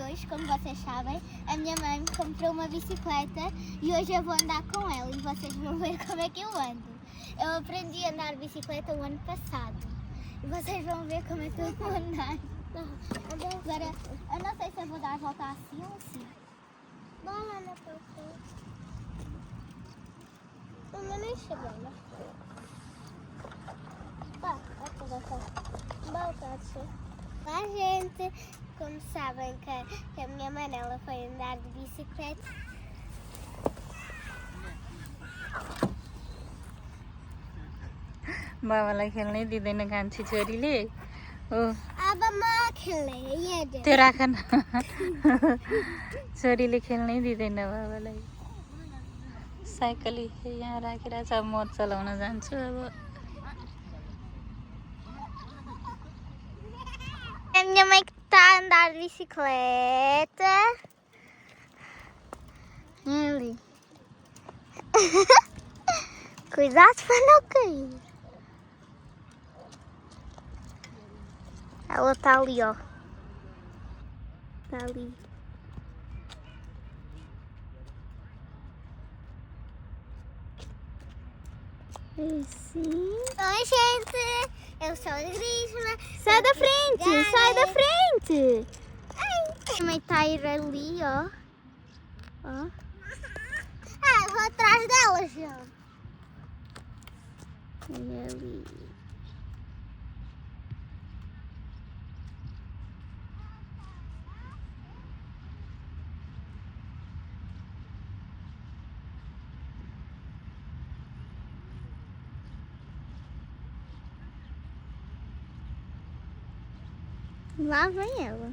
hoje, como vocês sabem, a minha mãe me comprou uma bicicleta e hoje eu vou andar com ela e vocês vão ver como é que eu ando. Eu aprendi a andar de bicicleta o ano passado e vocês vão ver como é que eu vou andar. Agora, eu não sei se eu vou dar a volta assim ou assim. Bola na pessoa. Não nem chegando. Olá, gente! Como sabem que a minha Manela foi andar de bicicleta. बाबालाई खेल्नै दिँदैन कान्छी छोरीले हो अब म खेल्ने त्यो राख न छोरीले खेल्नै दिँदैन बाबालाई साइकल यहाँ राखिरहेछ म चलाउन जान्छु अब A minha mãe que está a andar de bicicleta. Ali. Cuidado para não cair. Ela está ali, ó. Está ali. Assim. Oi, gente. Eu sou a Grisma. Sai da frente, sai da frente. A mãe está a ir ali, ó. Ó. Ah, eu vou atrás dela, já. E ali. Lá vem ela.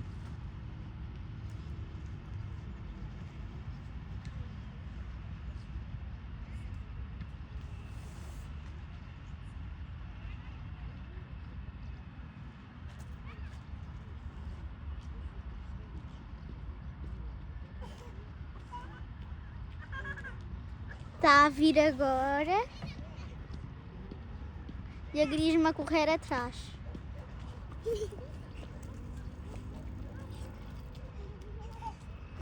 Está a vir agora. E a Grisma a correr atrás.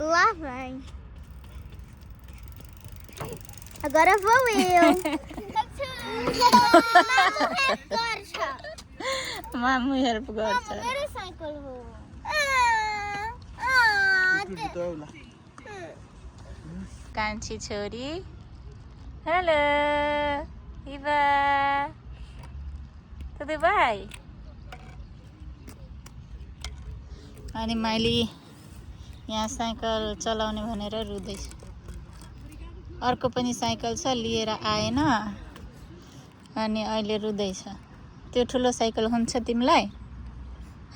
Lá vem. Agora vou eu. मामु help गर्छ कान्छी छोरी hello Eva तुदे भाइ अनि मैले यहाँ cycle चलाउने भनेर रुँदैछ अर्को पनि साइकल छ लिएर आएन अनि अहिले रुँदैछ त्यो ठुलो साइकल हुन्छ तिमीलाई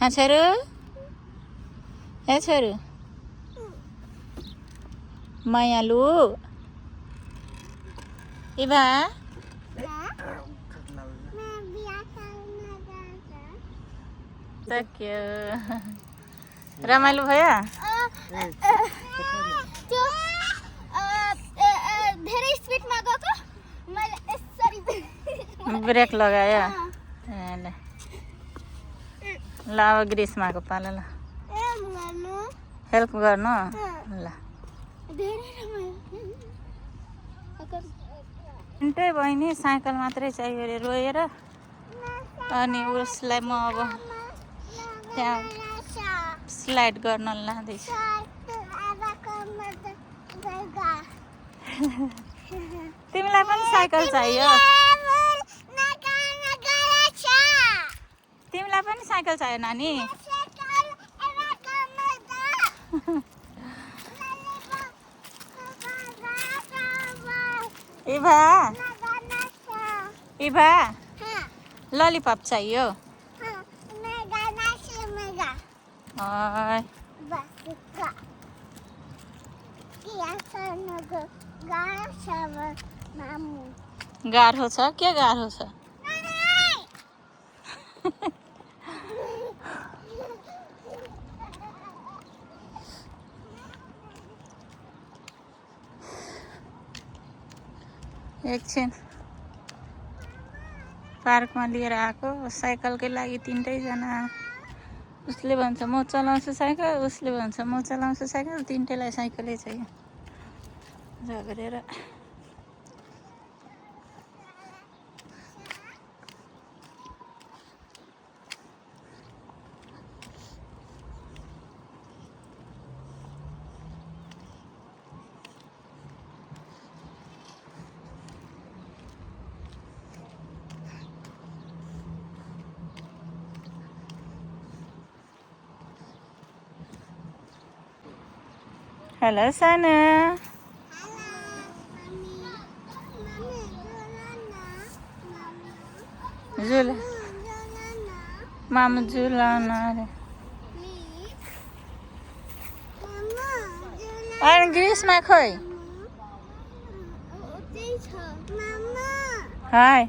हाँ छोरो ए छोरो मायालु इभा सक्यो रमाइलो भयो त्यो धेरै स्पिडमा गएको मैले यसरी ब्रेक लगायो ल अब ग्रीष्माको पालो ल हेल्प गर्नु ल त्यही बहिनी साइकल मात्रै चाहियो अरे रोएर अनि उसलाई म अब त्यहाँ स्लाइड गर्न लाँदैछु तिमीलाई पनि साइकल चाहियो तिमीलाई पनि साइकल चाहियो नानी इभा इभा ललीपप चाहियो गाह्रो छ के गाह्रो छ एकछिन पार्कमा लिएर आएको साइकलकै लागि 3टै जना उसले भन्छ म चलाउँछु साइकल, उसले भन्छ म चलाउँछु साइकल, तिनटैलाई साइकलै चाहियो झगडेर। हेलो साना, झुला मामु झुलाउन अरे। अनि ग्रिसमा खोइ हाय